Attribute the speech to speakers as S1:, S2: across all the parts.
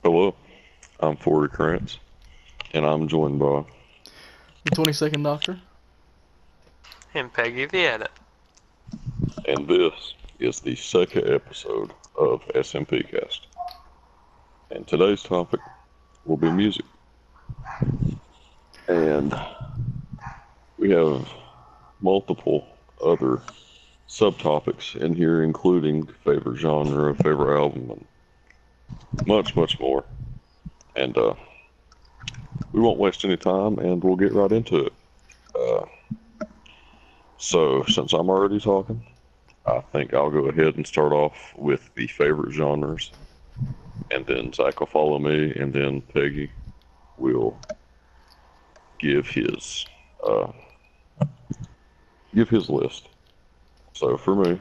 S1: Hello, I'm Forty Krantz, and I'm joined by,
S2: The 22nd Doctor.
S3: And Peggy the Edit.
S1: and this is the second episode of SMPCAST. And today's topic will be music. And we have multiple other subtopics in here, including favorite genre, favorite album, and much, much more. And we won't waste any time, and we'll get right into it. Uh, so, since I'm already talking, I think I'll go ahead and start off with the favorite genres, and then Zach will follow me, and then Peggy will give his uh, give his list. So for me,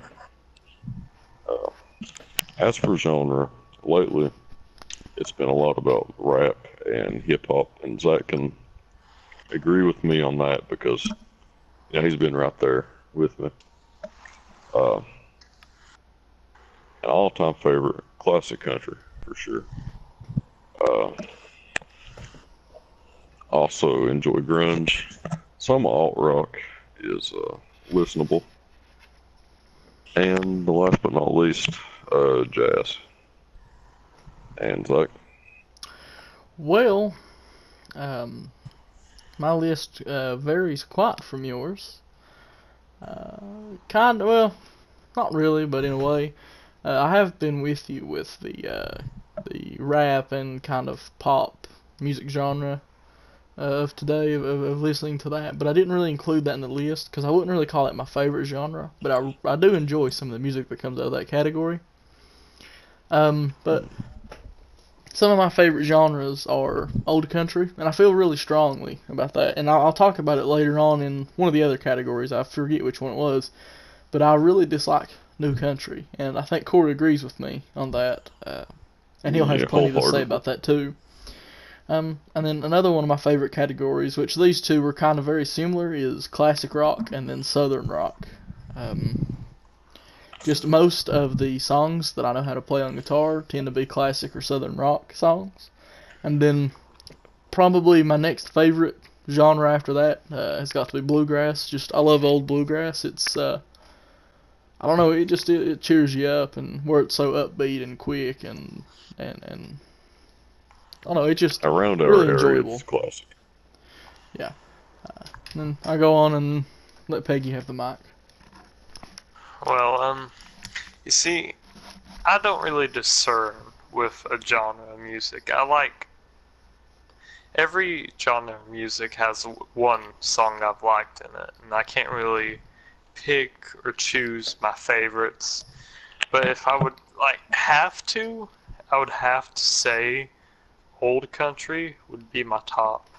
S1: uh, as for genre, lately it's been a lot about rap and hip hop, and Zach can agree with me on that because he's been right there with me. Uh, an all-time favorite, classic country for sure. Uh, Also enjoy grunge. Some alt rock is listenable, and the last but not least, jazz. And Zach,
S2: Well, um, my list varies quite from yours. Kind of, well, not really, but in a way. I have been with you with the rap and kind of pop music genre of today, of listening to that, but I didn't really include that in the list because I wouldn't really call it my favorite genre, but I do enjoy some of the music that comes out of that category. But some of my favorite genres are old country, and I feel really strongly about that. And I'll talk about it later on in one of the other categories. I forget which one it was, but I really dislike new country, and I think Corey agrees with me on that. And he'll have
S1: yeah,
S2: plenty to say
S1: wholeheartedly.
S2: about that too. And then another one of my favorite categories, which these two were kind of very similar, is classic rock and then southern rock. Um, just most of the songs that I know how to play on guitar tend to be classic or southern rock songs. And then probably my next favorite genre after that has got to be bluegrass. Just I love old bluegrass. It's I don't know, it cheers you up, and where it's so upbeat and quick and I don't know, it's just
S1: Around our
S2: really
S1: area,
S2: enjoyable.
S1: it's classic.
S2: Yeah. And then I go on and let Peggy have the mic.
S3: Well, you see, I don't really discern with a genre of music. I like every genre of music has one song I've liked in it, and I can't really pick or choose my favorites. But if I would have to, I would have to say old country would be my top.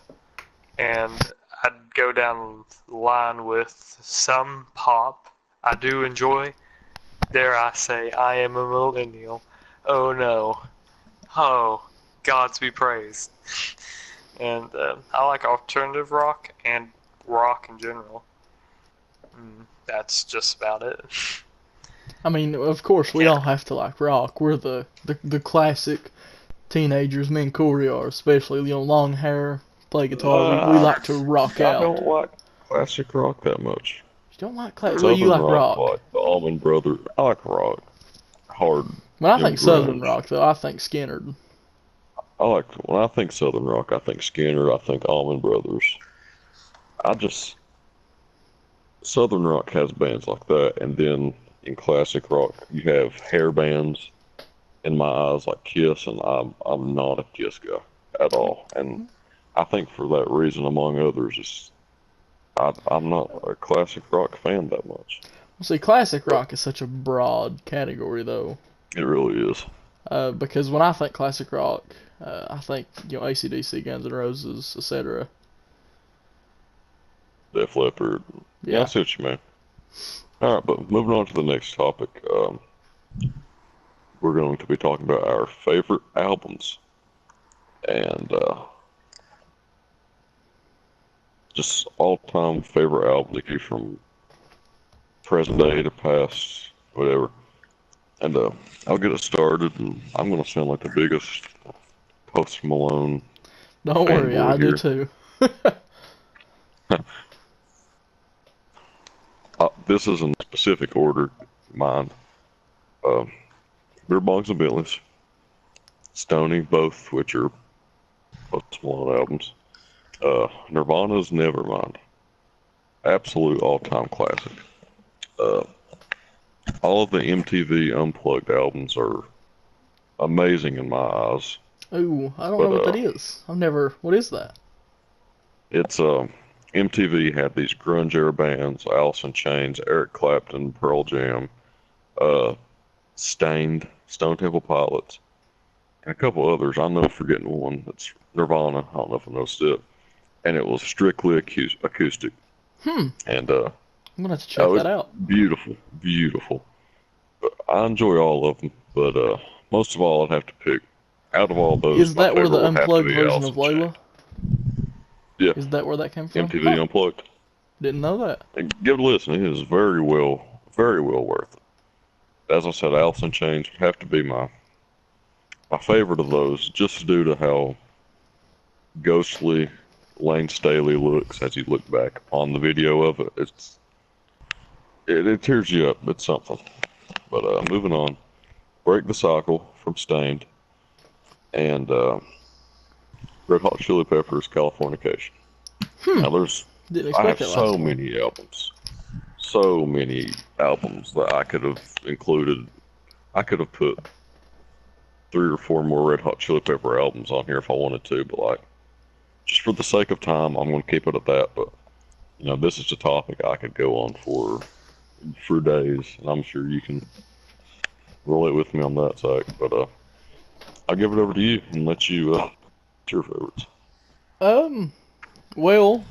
S3: And I'd go down the line with some pop I do enjoy. Dare I say I am a millennial. Oh no. Oh, gods be praised. And I like alternative rock and rock in general. That's just about it.
S2: I mean, of course, we
S3: Can't.
S2: all have to like rock. We're the classic teenagers, me and Corey are, especially, long hair, play guitar. We
S1: Uh,
S2: like to rock
S1: I
S2: out.
S1: don't like classic rock that much.
S2: You don't like classic? Well, you
S1: Southern
S2: like
S1: rock,
S2: rock.
S1: like the Allman Brothers. I like rock, hard,
S2: When I think southern
S1: grunge.
S2: rock, though, I think Skinner.
S1: When I think Southern rock, I think Skinner, I think Allman Brothers. I just Southern rock has bands like that, and then in classic rock, you have hair bands. In my eyes, like Kiss, and I'm not a Kiss guy at all. And I think for that reason, among others, I'm not a classic rock fan that much.
S2: Well, see, classic
S1: But
S2: rock is such a broad category, though,
S1: it really is.
S2: because when I think classic rock, I think AC/DC, Guns N' Roses, etc.
S1: Def Leppard. Yeah, I
S2: Yeah.
S1: see what you mean. All right, but moving on to the next topic, we're going to be talking about our favorite albums and just all-time favorite albums, like from present day to past, whatever. And I'll get it started, and I'm going to sound like the biggest Post Malone.
S2: Don't worry,
S1: fanboy
S2: I do
S1: here.
S2: too.
S1: This is in specific order, mind. Beer Bongs and Bentleys. Stony, both which are Post Malone albums. Nirvana's Nevermind. Absolute all-time classic. All of the MTV Unplugged albums are amazing in my eyes.
S2: Ooh, I don't know what that is. What is that?
S1: It's MTV had these grunge era bands: Alice in Chains, Eric Clapton, Pearl Jam, Stained, Stone Temple Pilots, and a couple others. I know I'm forgetting one. That's Nirvana. I don't know if I noticed it. And it was strictly acoustic. And
S2: I'm gonna have to check that out.
S1: Beautiful, beautiful. But I enjoy all of them, but most of all, I'd have to pick out of all those.
S2: Is that where the unplugged version of Layla?
S1: Yeah.
S2: Is that where that came from?
S1: MTV Unplugged.
S2: Didn't know that.
S1: And give it a listen. It is very well worth it. As I said, Alice in Chains would have to be my favorite of those, just due to how ghostly Lane Staley looks as you look back on the video of it. It tears you up. It's something. But moving on, Break the Cycle from Stained, and Red Hot Chili Peppers, Californication. Now I have so many albums that I could have included. I could have put 3 or 4 more Red Hot Chili Pepper albums on here if I wanted to, but just for the sake of time, I'm going to keep it at that. But this is a topic I could go on for days, and I'm sure you can relate with me on that, Zach. But I'll give it over to you and let you your favorites.
S2: Well,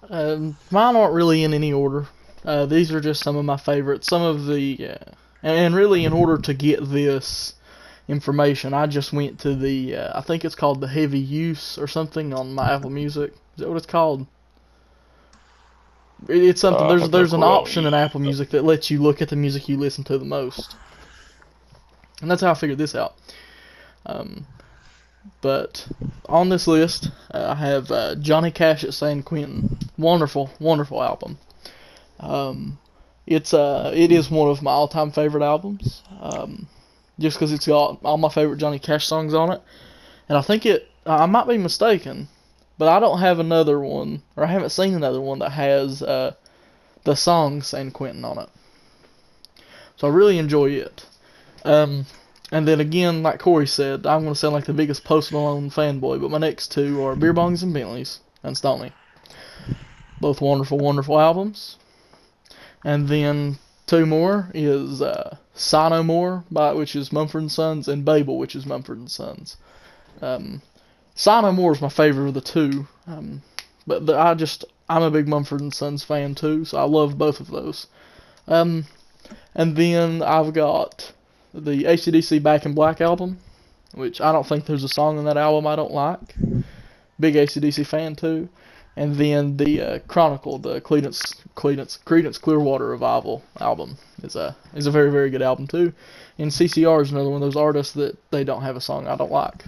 S2: mine aren't really in any order. These are just some of my favorites. Some of the, and really in order to get this information, I just went to the, I think it's called the heavy use or something on my Apple Music. Is that what it's called? It's something. There's an option in Apple Music that lets you look at the music you listen to the most, and that's how I figured this out. But on this list, I have Johnny Cash at San Quentin. Wonderful, wonderful album. It is one of my all-time favorite albums. Just because it's got all my favorite Johnny Cash songs on it, and I think I might be mistaken, but I don't have another one, or I haven't seen another one that has the song San Quentin on it. So I really enjoy it. And then again, like Corey said, I'm going to sound like the biggest Post Malone fanboy, but my next two are Beer Bongs and Bentleys and Stoney. Both wonderful, wonderful albums. And then 2 more is Sigh No More, which is Mumford & Sons, and Babel, which is Mumford & Sons. Sigh No More is my favorite of the 2, but I'm a big Mumford & Sons fan too, so I love both of those. And then I've got the AC/DC Back in Black album, which I don't think there's a song on that album I don't like. Big AC/DC fan too. And then the Chronicle, the Creedence Clearwater Revival album is a very, very good album too. And CCR is another one of those artists that they don't have a song I don't like.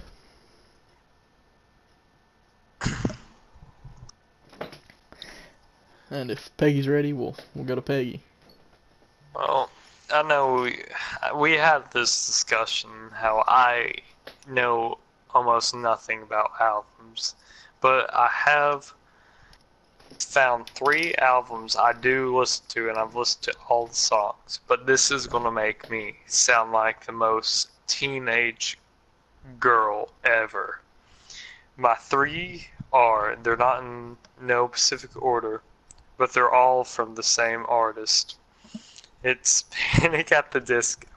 S2: And if Peggy's ready, we'll go to Peggy.
S3: Well, I know we had this discussion how I know almost nothing about albums, but I have found 3 albums I do listen to, and I've listened to all the songs, but this is going to make me sound like the most teenage girl ever. My 3 they're not in no specific order, but they're all from the same artist. It's Panic at the Disco.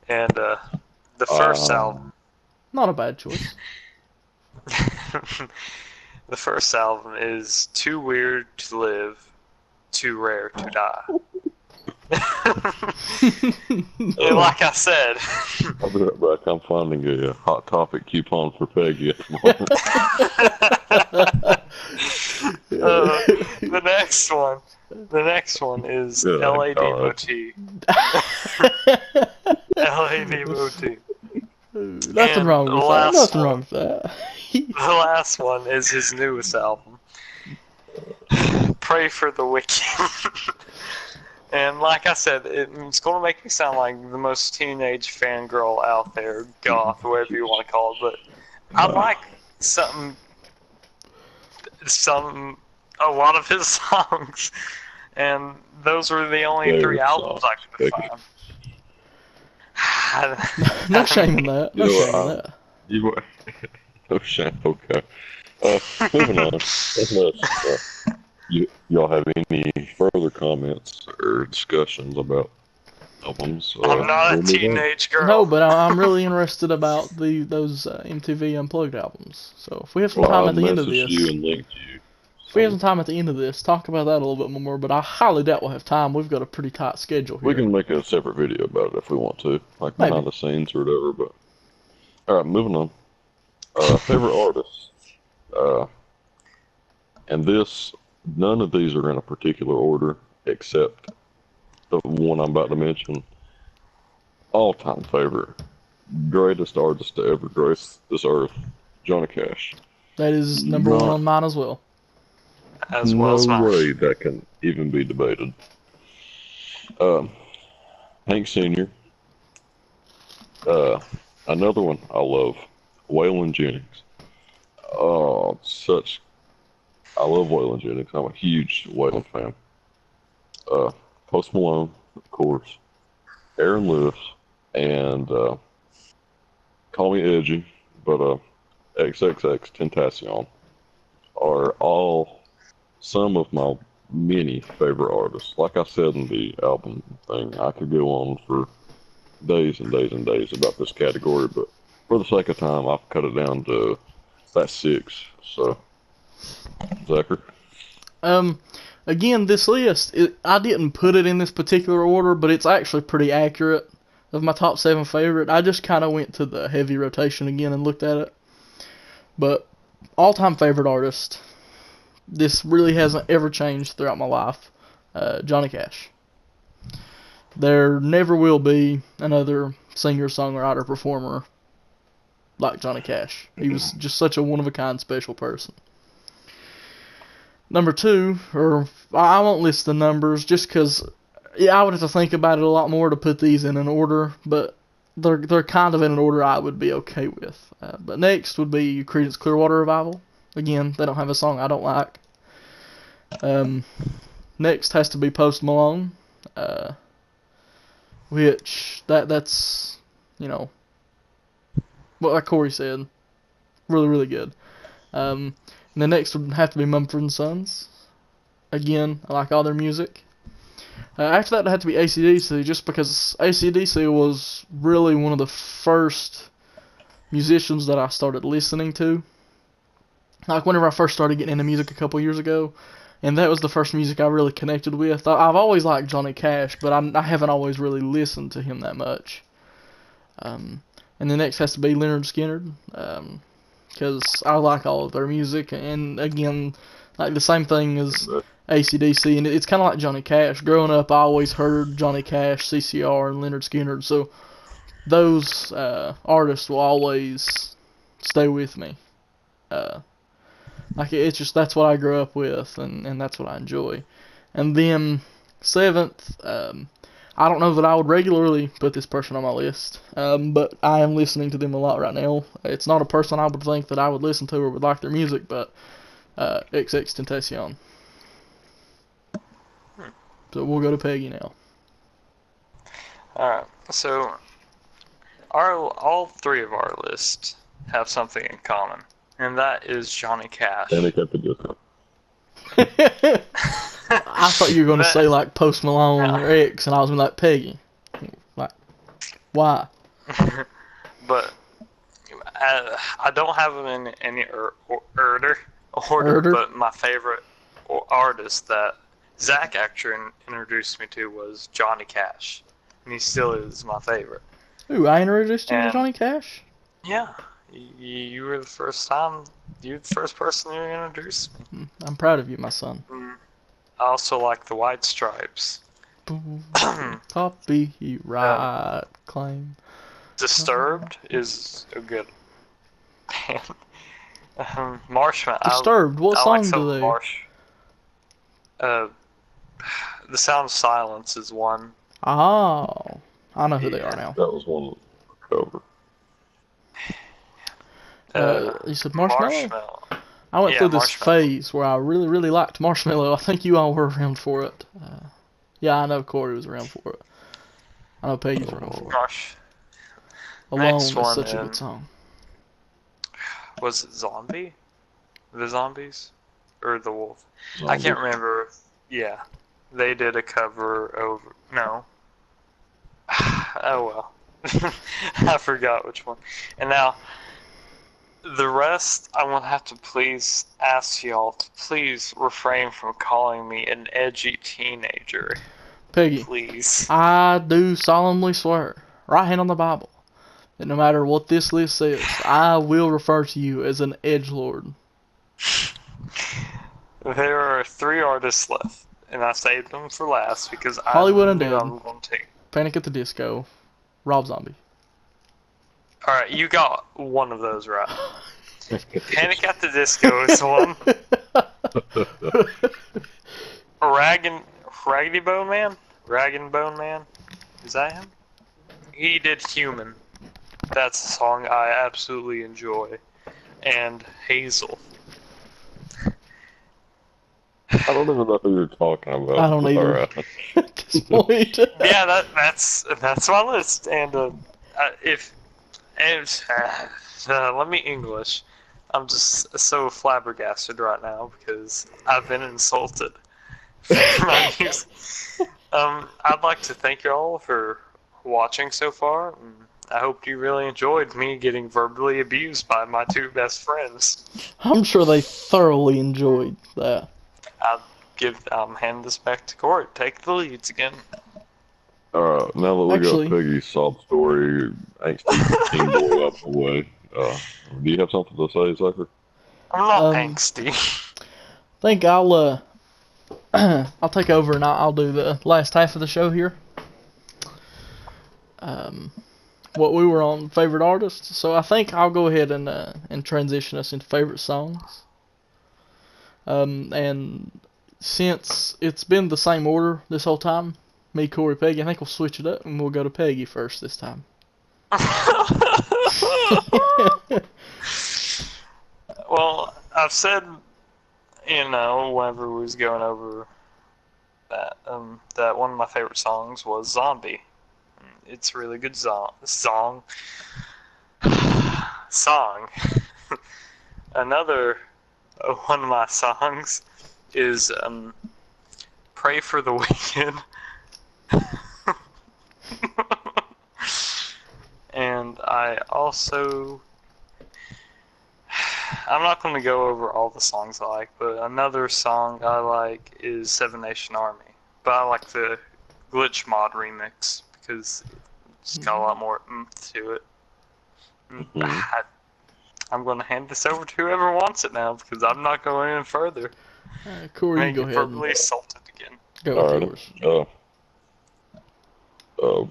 S3: And the first album.
S2: Not a bad choice.
S3: The first album is Too Weird to Live, Too Rare to Die. And like I said,
S1: I'll be right back. I'm finding a Hot Topic coupon for Peggy at the moment.
S3: The next one is LA Devotee. LA Devotee.
S2: Nothing
S3: And
S2: wrong
S3: the
S2: with that.
S3: last
S2: Nothing
S3: one,
S2: wrong with that.
S3: the last one is his newest album, Pray for the Wicked. And like I said, it's going to make me sound like the most teenage fangirl out there, goth, whatever you want to call it. But I like a lot of his songs, and those were the only
S1: Favorite
S3: 3 albums
S1: songs.
S3: I could find.
S2: No shame in that. No
S1: You know,
S2: shame in that.
S1: You no shame. Okay. Moving on. Unless y'all have any further comments or discussions about albums,
S3: I'm not a
S1: we'll move on.
S3: teenage girl.
S2: No, but I'm really interested about those MTV Unplugged albums. So if we have some
S1: Well,
S2: time
S1: I'll
S2: at the end of
S1: message
S2: this,
S1: you and link to you.
S2: if we have some time at the end of this, talk about that a little bit more. But I highly doubt we'll have time. We've got a pretty tight schedule here.
S1: We can make a separate video about it if we want to, like
S2: Maybe.
S1: behind the scenes or whatever. But all right, moving on. Favorite artists, and none of these are in a particular order except the one I'm about to mention. All-time favorite, greatest artist to ever grace this earth, Johnny Cash.
S2: That is number one on mine as well.
S3: As well as mine.
S1: No way that can even be debated. Hank Sr. Another one I love, Waylon Jennings. I love Waylon Jennings. I'm a huge Waylon fan. Post Malone, of course. Aaron Lewis, and call me edgy, but XXX Tentacion are all some of my many favorite artists. Like I said in the album thing, I could go on for days and days and days about this category, but for the sake of time, I've cut it down to that 6. So, Zachary?
S2: Again, this list, I didn't put it in this particular order, but it's actually pretty accurate of my top 7 favorite. I just kind of went to the heavy rotation again and looked at it. But all-time favorite artist, this really hasn't ever changed throughout my life, Johnny Cash. There never will be another singer, songwriter, performer like Johnny Cash. He was just such a one-of-a-kind special person. Number 2, or I won't list the numbers just because I would have to think about it a lot more to put these in an order, but they're kind of in an order I would be okay with. But next would be Creedence Clearwater Revival. Again, they don't have a song I don't like. Next has to be Post Malone, which that's like Corey said, really really good. And the next would have to be Mumford & Sons. Again, I like all their music. After that, it had to be AC/DC, just because AC/DC was really one of the first musicians that I started listening to. Like, whenever I first started getting into music a couple years ago, and that was the first music I really connected with. I've always liked Johnny Cash, but I haven't always really listened to him that much. And the next has to be Leonard Skinner. Because I like all of their music, and again, like the same thing as AC/DC, and it's kind of like Johnny Cash. Growing up, I always heard Johnny Cash, CCR, and Leonard Skinner, so those artists will always stay with me. Like it's just that's what I grew up with, and that's what I enjoy. And then 7th, I don't know that I would regularly put this person on my list, but I am listening to them a lot right now. It's not a person I would think that I would listen to or would like their music, but XX Tentacion. So we'll go to Peggy now.
S3: Alright, so all 3 of our lists have something in common, and that is Johnny Cash.
S1: And it kept it good.
S2: I thought you were going to say like Post Malone or X, and I was like Peggy. Like, why?
S3: But I don't have them in any order, but my favorite artist that Zach actually introduced me to was Johnny Cash, and he still is my favorite.
S2: Ooh, I introduced you to Johnny Cash?
S3: Yeah, you were the first time. You're the first person who introduced me.
S2: I'm proud of you, my son.
S3: I also like the White Stripes.
S2: Copyright claim.
S3: Disturbed is a good band. Marshmallow.
S2: Disturbed. What
S3: I like
S2: song
S3: some
S2: do they?
S3: The Sound of Silence is one.
S2: Oh, I know who they are now.
S1: That was one cover.
S2: You said Marshmallow?
S3: Marshmallow.
S2: I went
S3: Yeah,
S2: through this
S3: Marshmallow.
S2: phase where I really, really liked Marshmallow. I think you all were around for it. Yeah, I know Corey was around for it. I know Peggy was around for it.
S3: Marsh.
S2: Alone
S3: Next
S2: is
S3: one
S2: such a
S3: in-
S2: good song.
S3: Was it Zombie? The Zombies? Or the Wolf? I
S1: Zombie.
S3: can't remember. Yeah. They did a cover over. No. Oh well. I forgot which one. And now, the rest, I'm going to have to please ask y'all to please refrain from calling me an edgy teenager.
S2: Peggy,
S3: Please.
S2: I do solemnly swear, right hand on the Bible, that no matter what this list says, I will refer to you as an edgelord.
S3: There are 3 artists left, and I saved them for last because
S2: Hollywood
S3: I knew
S2: Undead.
S3: I'm going to take.
S2: Panic at the Disco, Rob Zombie.
S3: Alright, you got one of those right. Panic at the Disco is one. Raggedy Bone Man? Rag and Bone Man? Is that him? He did Human. That's a song I absolutely enjoy. And Hazel.
S1: I don't even know who you're talking about.
S2: I don't either.
S1: Alright.
S2: At this point.
S3: Yeah, that's my list. And let me English. I'm just so flabbergasted right now because I've been insulted for my music. I'd like to thank you all for watching so far. And I hope you really enjoyed me getting verbally abused by my 2 best friends.
S2: I'm sure they thoroughly enjoyed that.
S3: I'm handing this back to Corey. Take the leads again.
S1: Alright, now that we
S2: Actually-
S1: got Peggy's sob story, angsty teen boy out the way, do you have something to say, Zucker?
S3: I'm not
S2: Um,
S3: angsty.
S2: I think I'll I'll take over and I'll do the last half of the show here. What we were on favorite artists, so I think I'll go ahead and transition us into favorite songs. And since it's been the same order this whole time, me, Corey, Peggy, I think we'll switch it up and we'll go to Peggy first this time.
S3: Well, I've said, whenever we was going over that, that one of my favorite songs was Zombie. It's a really good song. Another one of my songs is Pray for the Wicked. And I also... I'm not going to go over all the songs I like, but another song I like is Seven Nation Army. But I like the Glitch Mod remix because it's got a lot more oomph to it. I'm going to hand this over to whoever wants it now because I'm not going any further.
S2: Corey, you
S3: Make
S2: go
S3: it
S2: ahead
S3: verbally
S2: and
S3: assaulted again.
S2: go with
S1: Alright.
S2: yours.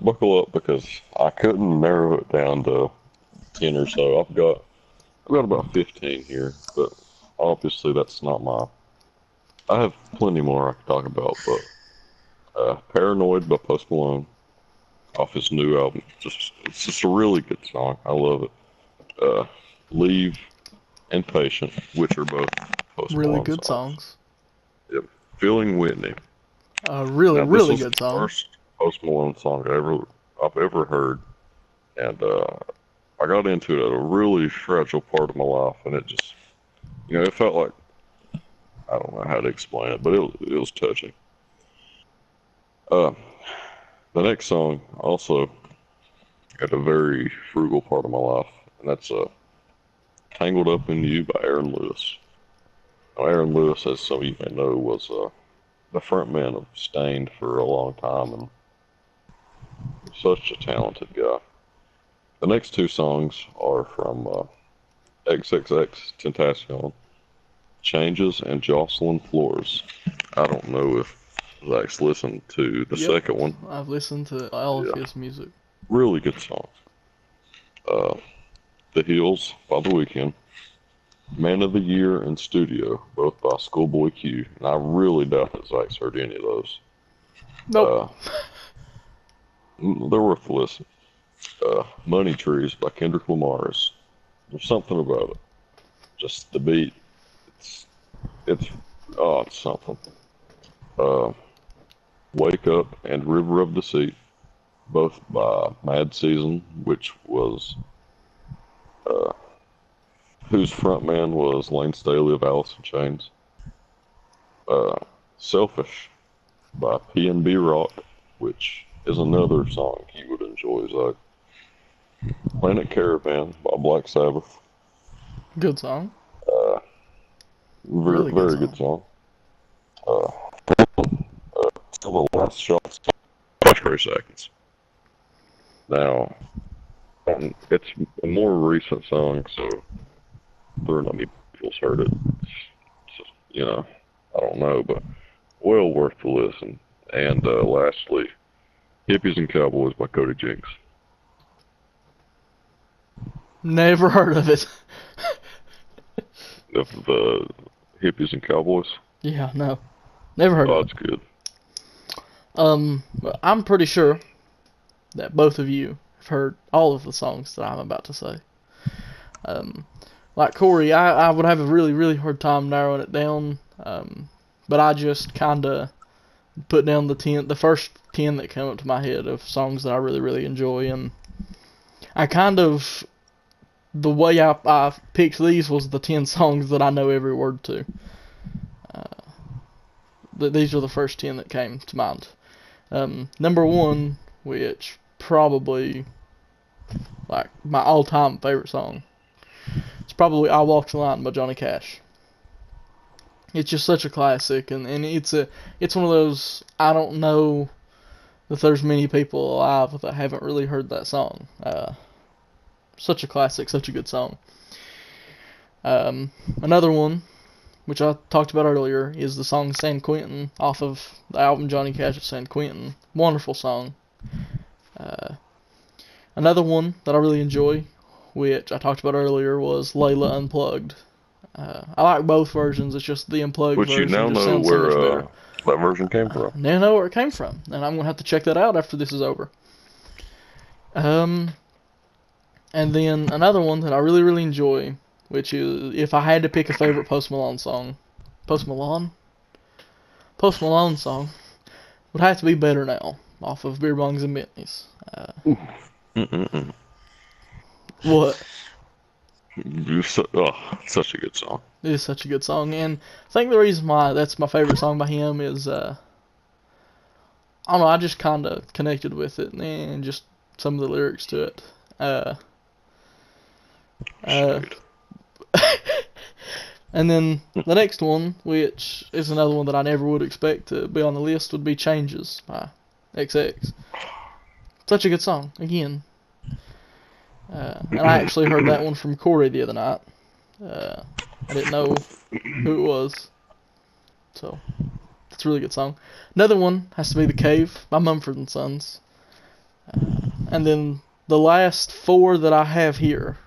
S1: Buckle up because I couldn't narrow it down to 10 or so. I've got about 15 here, but obviously that's not I have plenty more I could talk about, but Paranoid by Post Malone off his new album. It's just a really good song. I love it. Leave and Patient, which are both Post
S2: Really
S1: Malone
S2: good songs.
S1: Yep. Feeling Whitney.
S2: Really,
S1: Now, this
S2: really
S1: was
S2: good
S1: the
S2: song.
S1: first Post Malone song I've ever heard, and I got into it at a really fragile part of my life, and it just, it felt like, I don't know how to explain it, but it was touching. The next song also at a very frugal part of my life, and that's Tangled Up in You by Aaron Lewis. Now, Aaron Lewis, as some of you may know, was the front man of Stained for a long time, and such a talented guy. The next 2 songs are from XXX Tentacion, Changes and Jocelyn Flores. I don't know if Zach's listened to the
S2: Yep.
S1: second one.
S2: I've listened to all of
S1: Yeah.
S2: his music.
S1: Really good songs. Uh, The Hills by The Weeknd. Man of the Year and Studio, both by Schoolboy Q. And I really doubt that Zach's heard any of those.
S2: Nope.
S1: They're worth a listen. Money Trees by Kendrick Lamar. There's something about it. Just the beat. It's something. Wake Up and River of Deceit, both by Mad Season, which was whose frontman was Lane Staley of Alice in Chains. Selfish by P&B Rock, which is another song you would enjoy, Zach. Planet Caravan by Black Sabbath.
S2: Good song.
S1: Very,
S2: Really
S1: very
S2: good
S1: good song. Still the last shots. 30 seconds. Now, it's a more recent song, so there are not many people's heard it. So, I don't know, but well worth the listen. And lastly, Hippies and Cowboys by Cody Jinks.
S2: Never heard of it.
S1: The Hippies and Cowboys?
S2: Yeah, no. Never heard
S1: Oh,
S2: of it.
S1: that's good.
S2: I'm pretty sure that both of you have heard all of the songs that I'm about to say. Like Corey, I would have a really, really hard time narrowing it down. But I just kind of put down the first 10 that come up to my head of songs that I really, really enjoy. And I the way I picked these was the 10 songs that I know every word to. These are the first 10 that came to mind. Number 1, which probably like my all-time favorite song, it's probably "I Walk the Line" by Johnny Cash. It's just such a classic, and it's one of those, I don't know that there's many people alive that haven't really heard that song. Such a classic, such a good song. Another one, which I talked about earlier, is the song San Quentin off of the album Johnny Cash at San Quentin. Wonderful song. Another one that I really enjoy, which I talked about earlier, was Layla Unplugged. I like both versions, it's just the unplugged
S1: Which
S2: version
S1: you now
S2: just
S1: know
S2: sounds so much
S1: where
S2: better.
S1: that version came from.
S2: Now I know where it came from, and I'm going to have to check that out after this is over. And then another one that I really, really enjoy, which is, if I had to pick a favorite Post Malone song, Post Malone song, would have to be Better Now, off of Beer Bongs and Bentleys. What?
S1: Such a good song.
S2: It is such a good song, and I think the reason why that's my favorite song by him is, I don't know, I just kind of connected with it, and just some of the lyrics to it. And then the next one, which is another one that I never would expect to be on the list, would be Changes by XX. Such a good song, again. And I actually heard that one from Corey the other night. I didn't know who it was. So, it's a really good song. Another one has to be The Cave by Mumford & Sons. And then the last 4 that I have here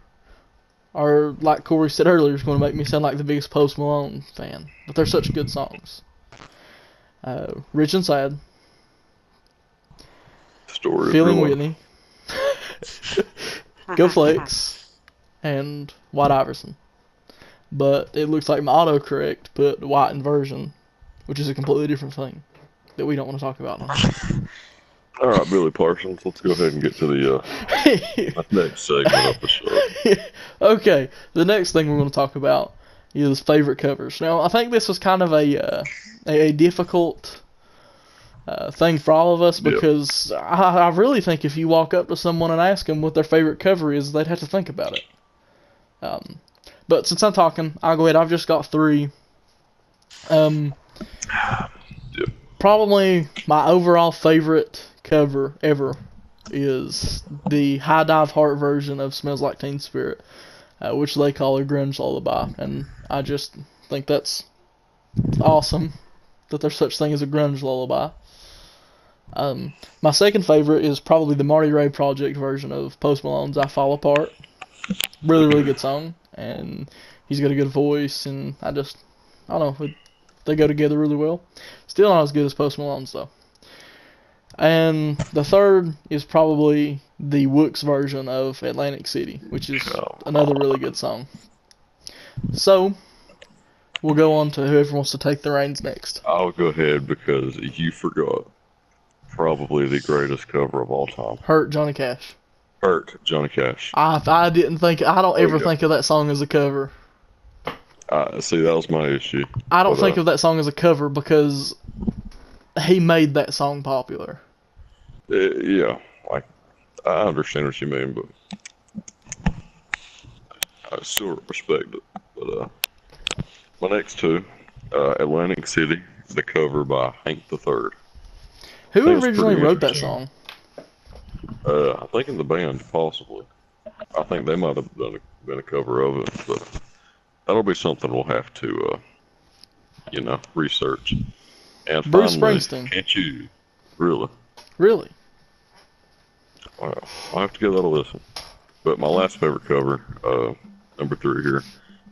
S2: are, like Corey said earlier, is going to make me sound like the biggest Post Malone fan. But they're such good songs. Rich and Sad.
S1: Story
S2: Feeling
S1: of Your
S2: Whitney. Go Flex. And White Iverson. But it looks like my autocorrect put White Inversion, which is a completely different thing that we don't want to talk about now.
S1: All right, Billy Parsons, let's go ahead and get to the next segment of the show.
S2: Okay, the next thing we're going to talk about is favorite covers. Now, I think this was kind of a difficult thing for all of us, because I really think if you walk up to someone and ask them what their favorite cover is, they'd have to think about it. But since I'm talking, I'll go ahead. I've just got 3. Probably my overall favorite cover ever is the High Dive Heart version of Smells Like Teen Spirit, which they call a grunge lullaby, and I just think that's awesome that there's such thing as a grunge lullaby. My second favorite is probably the Marty Ray Project version of Post Malone's "I Fall Apart." Really, really good song, and he's got a good voice, and I don't know, they go together really well. Still not as good as Post Malone's though. And the third is probably the Wooks version of Atlantic City, which is another really good song. So, we'll go on to whoever wants to take the reins next.
S1: I'll go ahead because you forgot probably the greatest cover of all time.
S2: Hurt Johnny Cash.
S1: Hurt Johnny Cash.
S2: I don't ever think of that song as a cover.
S1: See, that was my issue.
S2: I don't think of that song as a cover because he made that song popular.
S1: Yeah, like, I understand what you mean, but I still respect it. But my next two, Atlantic City, the cover by Hank III.
S2: Who originally wrote that song?
S1: I think in the band, possibly. I think they might have been a cover of it, but that'll be something we'll have to, research. And
S2: Bruce
S1: finally,
S2: Springsteen.
S1: Can't You? Really?
S2: Really?
S1: Well, I'll have to give that a listen. But my last favorite cover, number 3 here,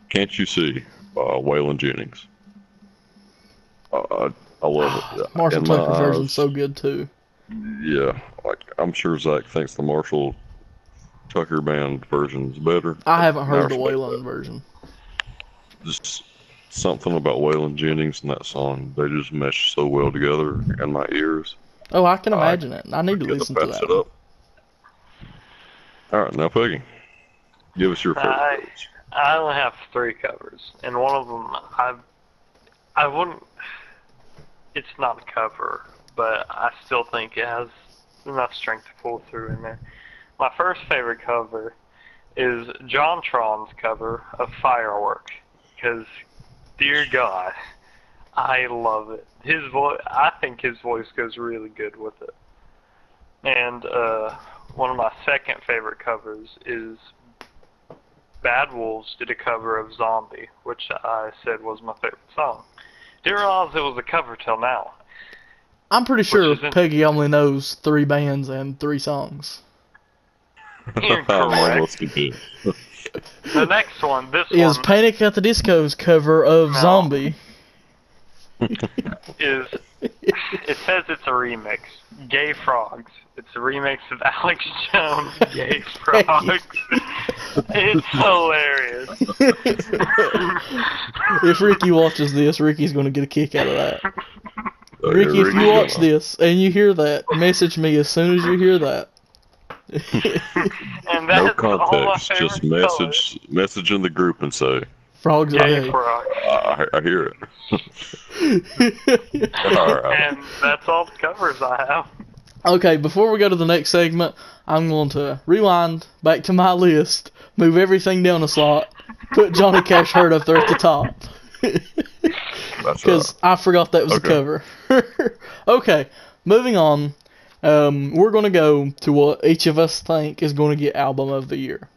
S1: Can't You See by Waylon Jennings. I love it.
S2: Marshall Tucker version's so good too.
S1: Yeah, like I'm sure Zach thinks the Marshall Tucker band version's better.
S2: I haven't heard the Waylon version.
S1: Just something about Waylon Jennings and that song, they just mesh so well together in my ears.
S2: Oh, I can imagine it. I need to listen to that.
S1: All right, now Peggy, give us your favorite covers.
S3: I only have 3 covers, and one of them I wouldn't. It's not a cover, but I still think it has enough strength to pull through in there. My first favorite cover is John Tron's cover of Firework, because, dear God, I love it. I think his voice goes really good with it. And one of my second favorite covers is Bad Wolves did a cover of Zombie, which I said was my favorite song. Didn't realize it was a cover till now.
S2: I'm pretty sure Peggy only knows 3 bands and 3 songs.
S3: Incorrect. The next one,
S2: is Panic at the Disco's cover of Zombie.
S3: It says it's a remix. Gay Frogs. It's a remix of Alex Jones' Gay Frogs. It's hilarious.
S2: If Ricky watches this, Ricky's going to get a kick out of that. Ricky, if you watch this and you hear that, message me as soon as you hear that.
S3: And that's
S1: no context, just message in the group and say,
S2: Frogs are gay.
S3: Frogs.
S1: I hear it.
S3: And that's all the covers I have.
S2: Okay, before we go to the next segment, I'm going to rewind back to my list, move everything down a slot, put Johnny Cash Hurt up there at the top. Because I forgot that was a cover. Okay, moving on. We're going to go to what each of us think is going to get Album of the Year.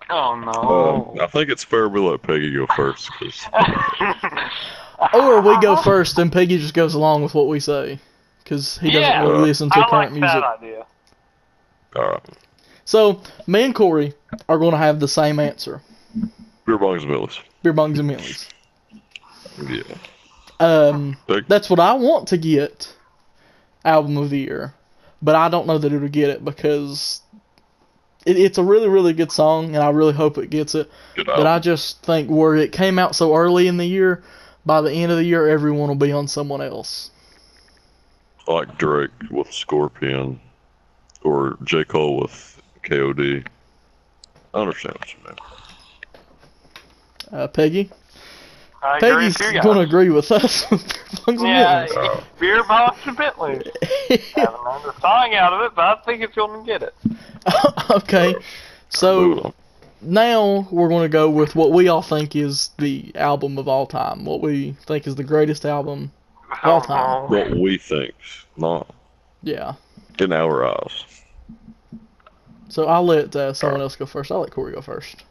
S3: Oh, no.
S1: I think it's fair we let Peggy go first.
S2: Or we go first and Peggy just goes along with what we say. Because he doesn't really listen to current music.
S3: That idea.
S1: Alright.
S2: So, me and Corey are going to have the same answer.
S1: Beer bongs and Millies.
S2: Beer bongs and Millies.
S1: Yeah.
S2: That's what I want to get Album of the Year. But I don't know that it'll get it because it's a really, really good song and I really hope it gets it. But I just think where it came out so early in the year, by the end of the year, everyone will be on someone else.
S1: Like Drake with Scorpion or J. Cole with KOD. I understand what you mean.
S2: Peggy?
S3: Peggy's
S2: going to agree with us.
S3: Beer Box and Bentley. I haven't known the song out of it, but I think it's going to get it.
S2: Okay, so now we're going to go with what we all think is the album of all time. What we think is the greatest album of all time.
S1: What we think, not in our eyes.
S2: So I'll let someone else go first. I'll let Corey go first.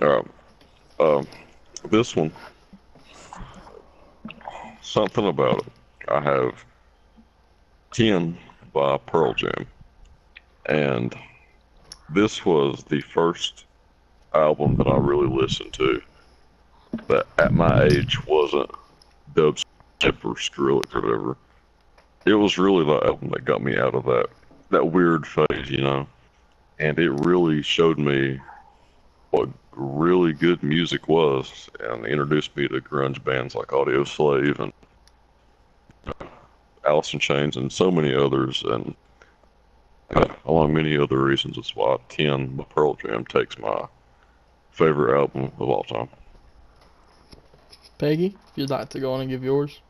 S1: Alright. This one, something about it. 10 by Pearl Jam. And this was the first album that I really listened to that at my age wasn't dubstep or Skrillex or whatever. It was really the album that got me out of that weird phase, you know? And it really showed me what really good music was, and introduced me to grunge bands like Audio Slave and Alice in Chains and so many others, and along many other reasons. That's why 10 by Pearl Jam takes my favorite album of all time.
S2: Peggy, if you'd like to go on and give yours.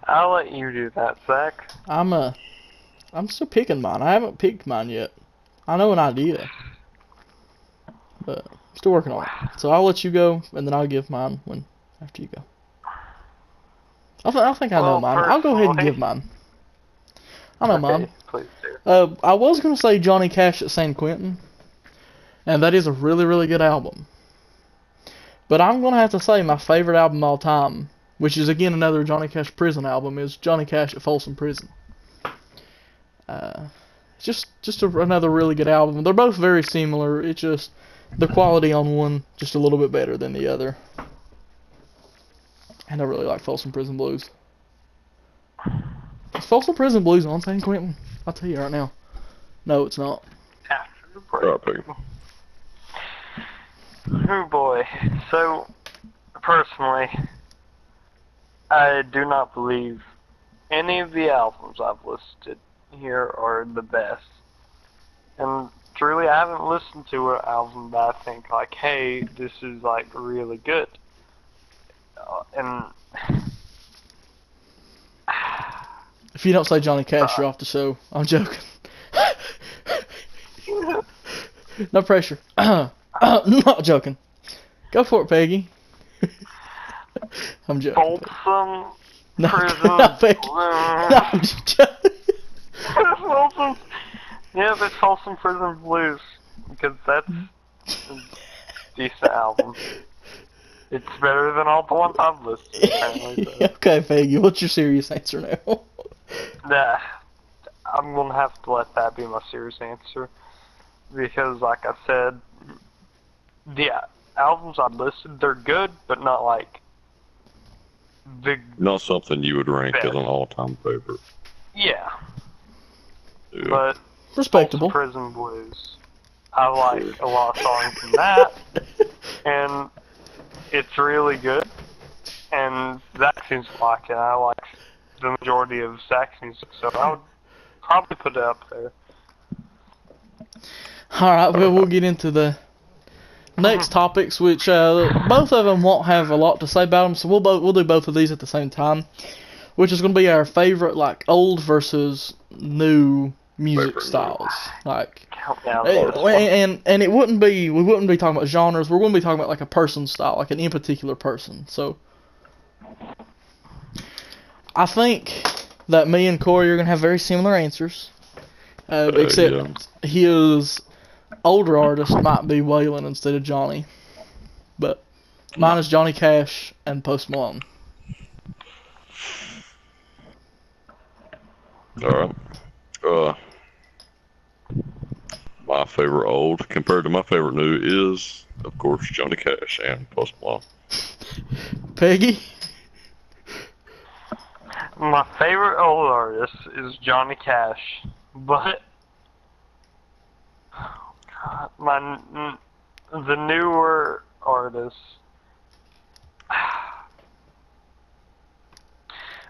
S3: I'll let you do that, Zach.
S2: I'm still picking mine. I haven't picked mine yet. I know an idea, but I'm still working on it. So I'll let you go, and then I'll give mine after you go. I think I know mine. I'll go ahead and give mine. I know mine.
S3: Please do.
S2: I was going to say Johnny Cash at San Quentin, and that is a really, really good album. But I'm going to have to say my favorite album of all time, which is again another Johnny Cash prison album, is Johnny Cash at Folsom Prison. Just another really good album. They're both very similar. It's just the quality on one just a little bit better than the other. And I really like Folsom Prison Blues. Is Folsom Prison Blues on San Quentin? I'll tell you right now. No, it's not.
S3: After the break. Oh boy. So, personally, I do not believe any of the albums I've listed here are the best. And truly, I haven't listened to an album that I think like, hey, this is like really good. And
S2: if you don't say Johnny Cash, you're off the show. I'm joking. No pressure. Not joking. Go for it, Peggy. I'm joking.
S3: Folsom
S2: No,
S3: Prison
S2: no, Peggy.
S3: Blues.
S2: No, I'm just joking.
S3: Folsom. Yeah, it's Folsom Prison Blues, because that's a decent album. It's better than all the ones I've listed, apparently. So.
S2: Okay, Peggy, what's your serious answer now?
S3: Nah, I'm going to have to let that be my serious answer. Because, like I said, the albums I've listed, they're good, but not like
S1: Not something you would rank
S3: best.
S1: as an all-time favorite.
S3: Yeah.
S1: Yeah.
S3: But
S2: Respectable.
S3: Folsom Prison Blues, I like a lot of songs from that, and it's really good. And Zach seems to like it. I like the majority of Zach's music, so I would probably put it up there.
S2: Alright, well, we'll get into the next topics, which both of them won't have a lot to say about them, so we'll do both of these at the same time, which is going to be our favorite, like, old versus new music styles. Like, and it wouldn't be, we wouldn't be talking about genres, we're going to be talking about, like, a person's style, like an in particular person. So I think that me and Corey are going to have very similar answers, except his older artist might be Waylon instead of Johnny, but mine is Johnny Cash and Post Malone.
S1: Alright. My favorite old compared to my favorite new is, of course, Johnny Cash and Post Malone.
S2: Peggy?
S3: My favorite old artist is Johnny Cash, but the newer artists.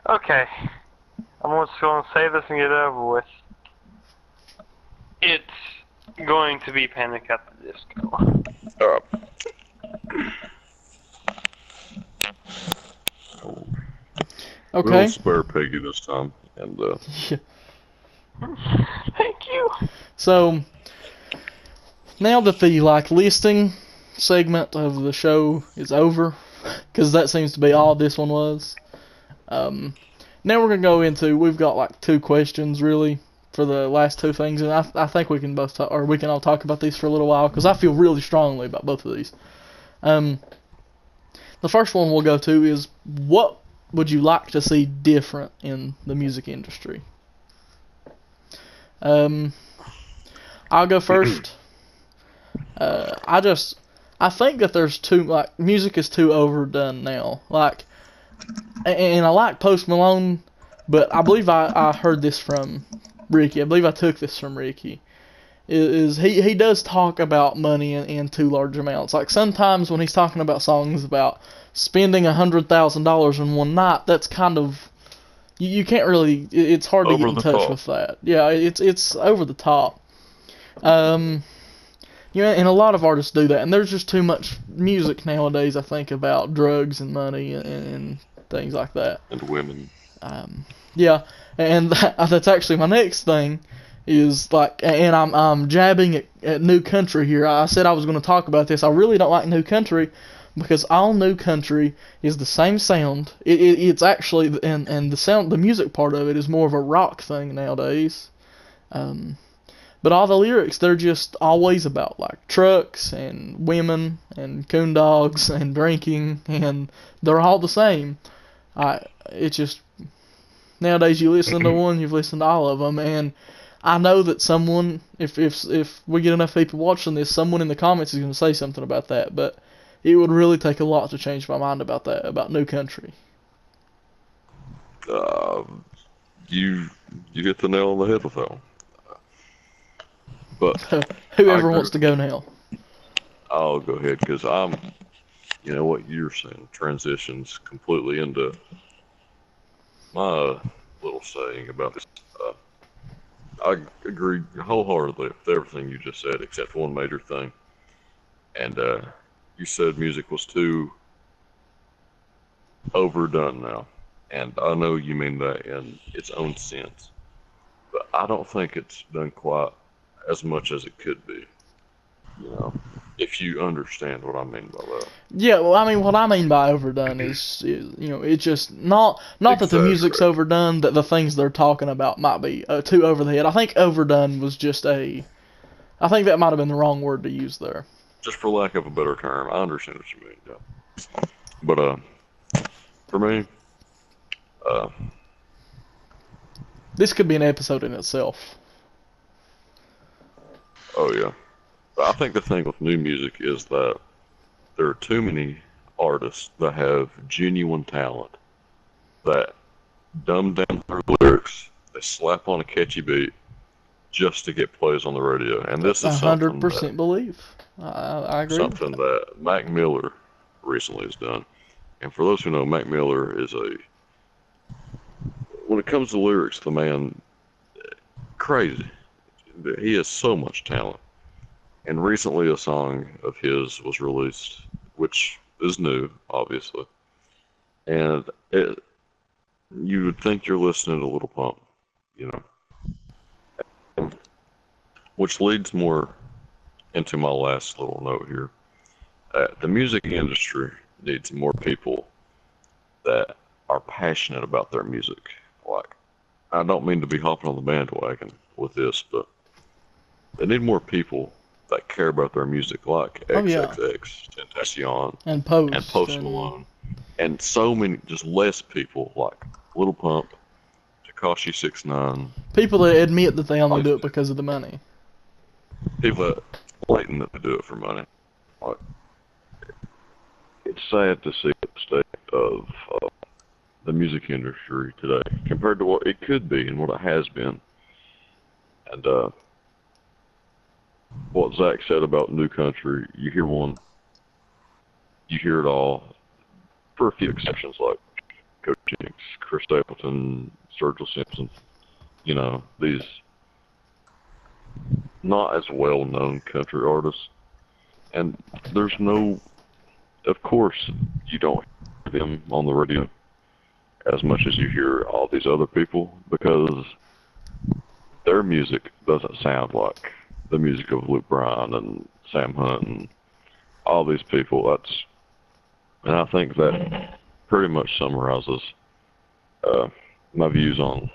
S3: Okay, I'm just going to say this and get it over with. It's going to be Panic at the Disco.
S2: Okay.
S1: We'll spare Peggy this time, and
S3: Thank you.
S2: So now that the listing segment of the show is over, because that seems to be all this one was. Now we're gonna go into, we've got like 2 questions really for the last 2 things, and I think we can both talk, or we can all talk about these for a little while, because I feel really strongly about both of these. The first one we'll go to is, what would you like to see different in the music industry? I'll go first. I think that there's music is too overdone now. And I like Post Malone, but I believe I heard this from Ricky. I believe I took this from Ricky. He does talk about money in too large amounts. Like sometimes when he's talking about songs about spending $100,000 in one night, that's kind of you can't really. It's hard to get in touch with that. Yeah, it's over the top. And a lot of artists do that, and there's just too much music nowadays, I think, about drugs and money and things like that.
S1: And women.
S2: Yeah, and that's actually my next thing is and I'm jabbing at New Country here. I said I was going to talk about this. I really don't like New Country because all New Country is the same sound. It's actually, and the music part of it is more of a rock thing nowadays. But all the lyrics, they're just always about trucks and women and coon dogs and drinking, and they're all the same. It's just nowadays you listen to one, you've listened to all of them, and I know that someone, if we get enough people watching this, someone in the comments is going to say something about that, but it would really take a lot to change my mind about that, about New Country.
S1: You hit the nail on the head with that one. But
S2: whoever wants to go now.
S1: I'll go ahead because what you're saying transitions completely into my little saying about this. I agree wholeheartedly with everything you just said, except one major thing. And you said music was too overdone now. And I know you mean that in its own sense. But I don't think it's done quite as much as it could be. If you understand what I mean by that.
S2: Yeah, well, I mean, what I mean by overdone is it's just not that the music's overdone, that the things they're talking about might be too over the head. I think overdone was just I think that might have been the wrong word to use there.
S1: Just for lack of a better term, I understand what you mean, yeah. But, for me,
S2: this could be an episode in itself.
S1: Oh, yeah. I think the thing with new music is that there are too many artists that have genuine talent that dumb down their lyrics, they slap on a catchy beat just to get plays on the radio. And this is
S2: 100% believe. I agree.
S1: Something that Mac Miller recently has done. And for those who know, Mac Miller is when it comes to lyrics, the man, crazy. He has so much talent. And recently a song of his was released, which is new, obviously. And you would think you're listening to Little Pump, which leads more into my last little note here. The music industry needs more people that are passionate about their music. I don't mean to be hopping on the bandwagon with this, but they need more people that care about their music, like XXX, Tentacion,
S2: and Post
S1: Malone, and so many, just less people like Little Pump, Tekashi 6ix9ine.
S2: People that admit that they only do it because of the money.
S1: People that blatant that they do it for money. It's sad to see the state of the music industry today compared to what it could be and what it has been. And what Zach said about New Country, you hear it all, for a few exceptions like Coach Jinx, Chris Stapleton, Sergio Simpson, these not as well-known country artists. And there's of course, you don't hear them on the radio as much as you hear all these other people because their music doesn't sound like the music of Luke Bryan and Sam Hunt and all these people. And I think that pretty much summarizes my views on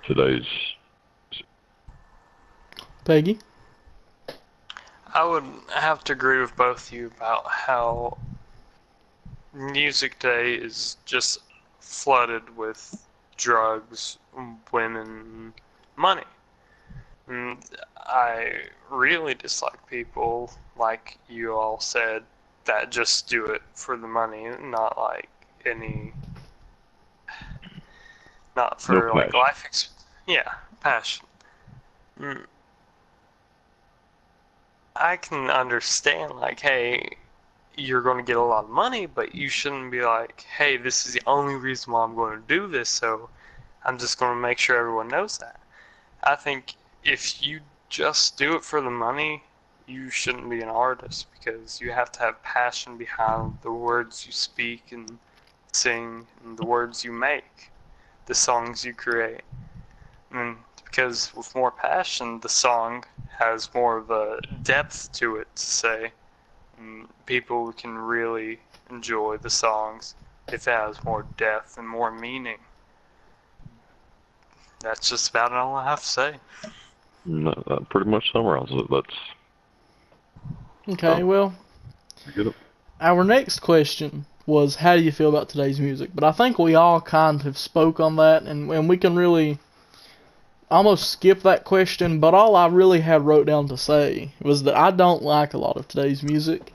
S1: today's.
S2: Peggy?
S3: I would have to agree with both of you about how music today is just flooded with drugs, women, money. And I really dislike people, like you all said, that just do it for the money, not like any, not
S1: No
S3: for like
S1: passion.
S3: yeah, passion. Mm, I can understand, like, hey, you're going to get a lot of money, but you shouldn't be like, hey, this is the only reason why I'm going to do this, so I'm just going to make sure everyone knows that. I think if you just do it for the money, you shouldn't be an artist because you have to have passion behind the words you speak and sing and the words you make, the songs you create. And because with more passion, the song has more of a depth to it to say. And people can really enjoy the songs if it has more depth and more meaning. That's just about all I have to say.
S1: No, that pretty much summarizes it. That's
S2: Okay, well,
S1: get it.
S2: our next question was, how do you feel about today's music? But I think we all kind of spoke on that, and we can really almost skip that question. But all I really had wrote down to say was that I don't like a lot of today's music.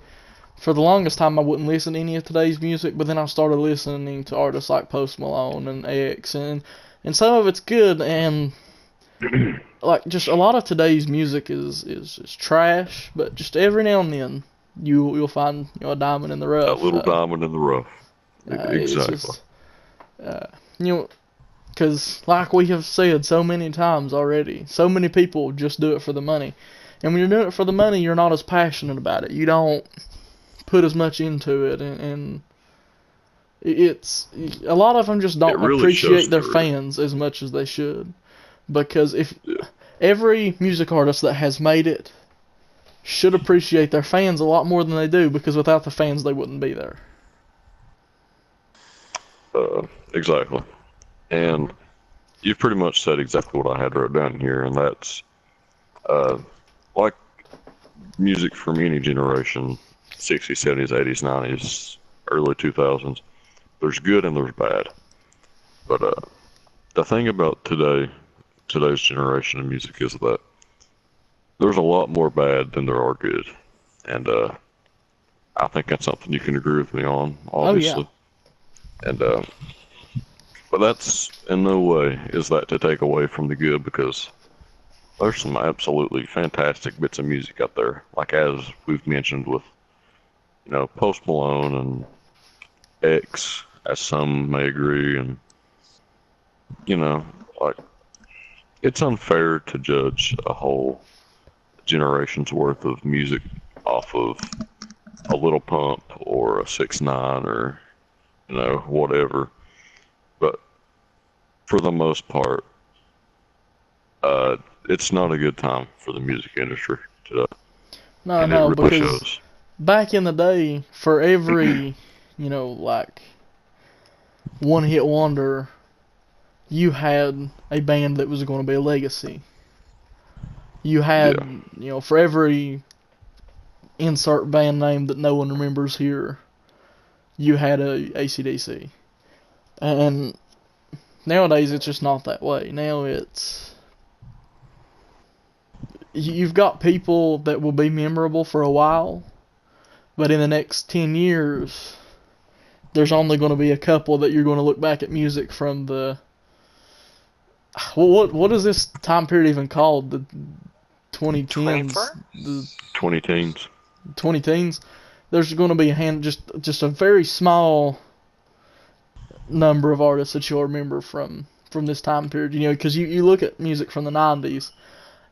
S2: For the longest time, I wouldn't listen to any of today's music, but then I started listening to artists like Post Malone and X, and some of it's good, and like just a lot of today's music is trash. But just every now and then, you'll find a diamond in the
S1: A
S2: rough.
S1: little diamond in the rough.
S2: It's
S1: Exactly.
S2: just you know, because like we have said so many times already, so many people just do it for the money, and when you're doing it for the money, you're not as passionate about it. You don't put as much into it, and it's a lot of them just
S1: It
S2: don't
S1: really shows
S2: appreciate their
S1: through.
S2: fans as much as they should. Because if
S1: Yeah.
S2: every music artist that has made it should appreciate their fans a lot more than they do, because without the fans, they wouldn't be there.
S1: Exactly. And you've pretty much said exactly what I had wrote down here, and that's uh, like music from any generation, 60s, 70s, 80s, 90s, early 2000s. There's good and there's bad. But the thing about today's generation of music is that there's a lot more bad than there are good. And I think that's something you can agree with me on,
S2: Oh yeah,
S1: obviously. And but that's in no way is that to take away from the good, because there's some absolutely fantastic bits of music out there, like as we've mentioned with Post Malone and X, as some may agree, and you know like it's unfair to judge a whole generation's worth of music off of a Little Pump or a 6ix9ine or whatever. But for the most part, it's not a good time for the music industry today, and it
S2: no,
S1: really
S2: because
S1: shows.
S2: back in the day, for every like one hit wonder, you had a band that was going to be a legacy. You had,
S1: Yeah,
S2: for every insert band name that no one remembers here, you had a AC/DC. And nowadays it's just not that way. Now you've got people that will be memorable for a while, but in the next 10 years, there's only going to be a couple that you're going to look back at music from the. What is this time period even called? The 2010s,
S3: 21st?
S2: the
S1: 20 teens.
S2: 20 teens. There's going to be just a very small number of artists that you'll remember from this time period. Because you look at music from the 90s,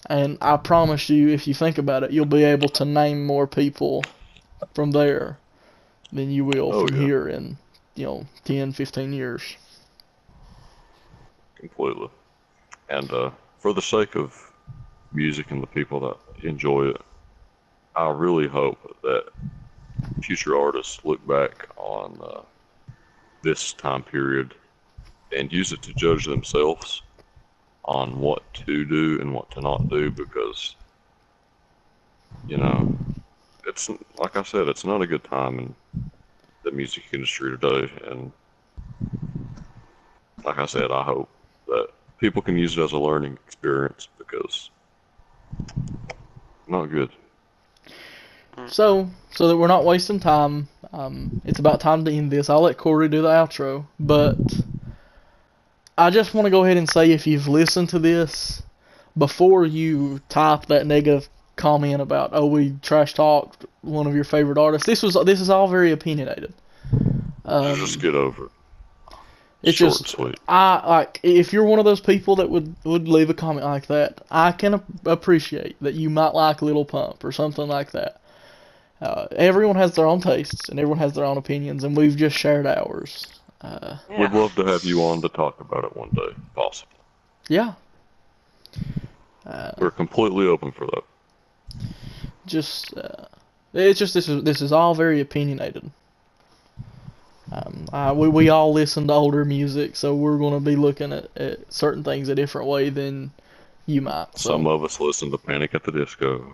S2: and I promise you, if you think about it, you'll be able to name more people from there than you will
S1: Oh
S2: from
S1: yeah,
S2: here in 10, 15 years.
S1: completely. And for the sake of music and the people that enjoy it, I really hope that future artists look back on this time period and use it to judge themselves on what to do and what to not do, because you know it's like I said, it's not a good time, and the music industry today. And like I said, I hope that people can use it as a learning experience because not good.
S2: So that we're not wasting time, it's about time to end this. I'll let Corey do the outro, but I just want to go ahead and say if you've listened to this, before you type that negative comment about, oh, we trash talked one of your favorite artists, this is all very opinionated.
S1: Just get over it.
S2: It's
S1: Short
S2: just,
S1: and sweet.
S2: if you're one of those people that would leave a comment like that, I can appreciate that you might like Lil Pump or something like that. Everyone has their own tastes and everyone has their own opinions, and we've just shared ours.
S1: We'd love to have you on to talk about it one day, if possible.
S2: Yeah.
S1: We're completely open for that.
S2: It's just this is all very opinionated. We all listen to older music, so we're going to be looking at certain things a different way than you might. So.
S1: Some of us listen to Panic at the Disco.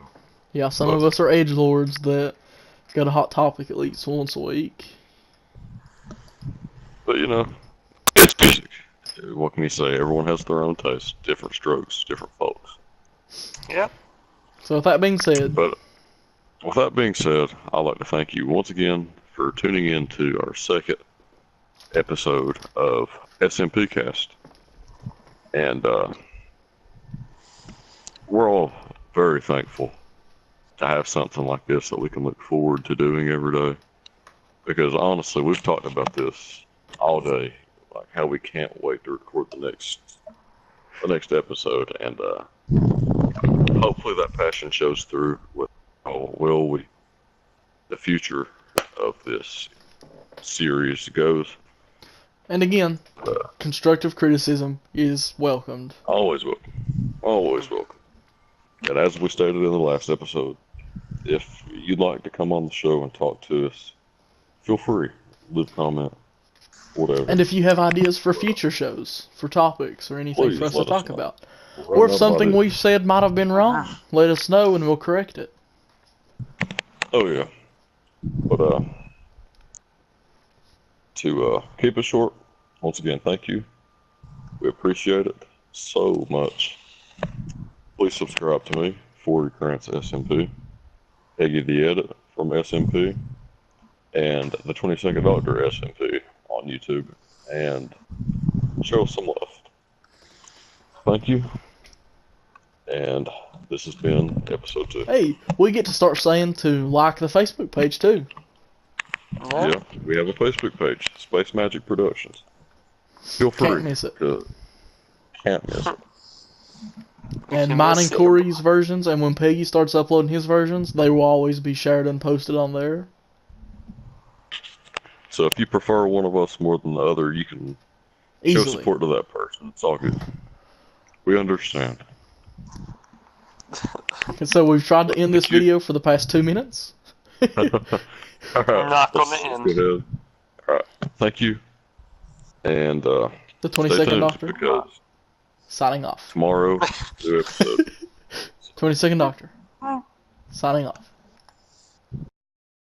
S2: Yeah, some of us are edgelords that got a hot topic at least once a week.
S1: But it's music. What can you say? Everyone has their own taste, different strokes, different folks.
S3: Yep.
S2: So with that being said,
S1: I'd like to thank you once again for tuning in to our second episode of SMPCAST. And we're all very thankful to have something like this that we can look forward to doing every day. Because honestly, we've talked about this all day, like how we can't wait to record the next episode, and hopefully that passion shows through with the future of this series goes.
S2: And again, constructive criticism is welcomed.
S1: Always welcome. Always welcome. And as we stated in the last episode, if you'd like to come on the show and talk to us, feel free. Leave a comment, whatever.
S2: And if you have ideas for future shows, for topics, or anything
S1: Please
S2: for us to
S1: let us
S2: talk
S1: know.
S2: about,
S1: Right
S2: or if
S1: now,
S2: something
S1: buddy.
S2: we said might have been wrong, let us know and we'll correct it.
S1: Oh yeah. But to keep it short, once again, thank you. We appreciate it so much. Please subscribe to me, 40 Currents SMP, Peggy the Edit from SMP, and the 22nd Doctor SMP on YouTube, and show us some love. Thank you. And this has been episode 2.
S2: Hey, we get to start saying to like the Facebook page too.
S1: Yeah, we have a Facebook page, Space Magic Productions. Feel free.
S2: Can't miss it.
S1: Can't miss it.
S2: And mine and Corey's versions, and when Peggy starts uploading his versions, they will always be shared and posted on there.
S1: So if you prefer one of us more than the other, you can show
S2: Easily.
S1: support to that person. It's all good. We understand.
S2: And so we've tried to end this video for the past 2 minutes.
S1: Alright,
S3: Not gonna
S1: let's
S3: end.
S1: go ahead. Alright, thank you. And
S2: The
S1: stay
S2: 22nd
S1: tuned
S2: Doctor,
S1: because
S2: signing off.
S1: tomorrow, new episode.
S2: 22nd Doctor, signing off.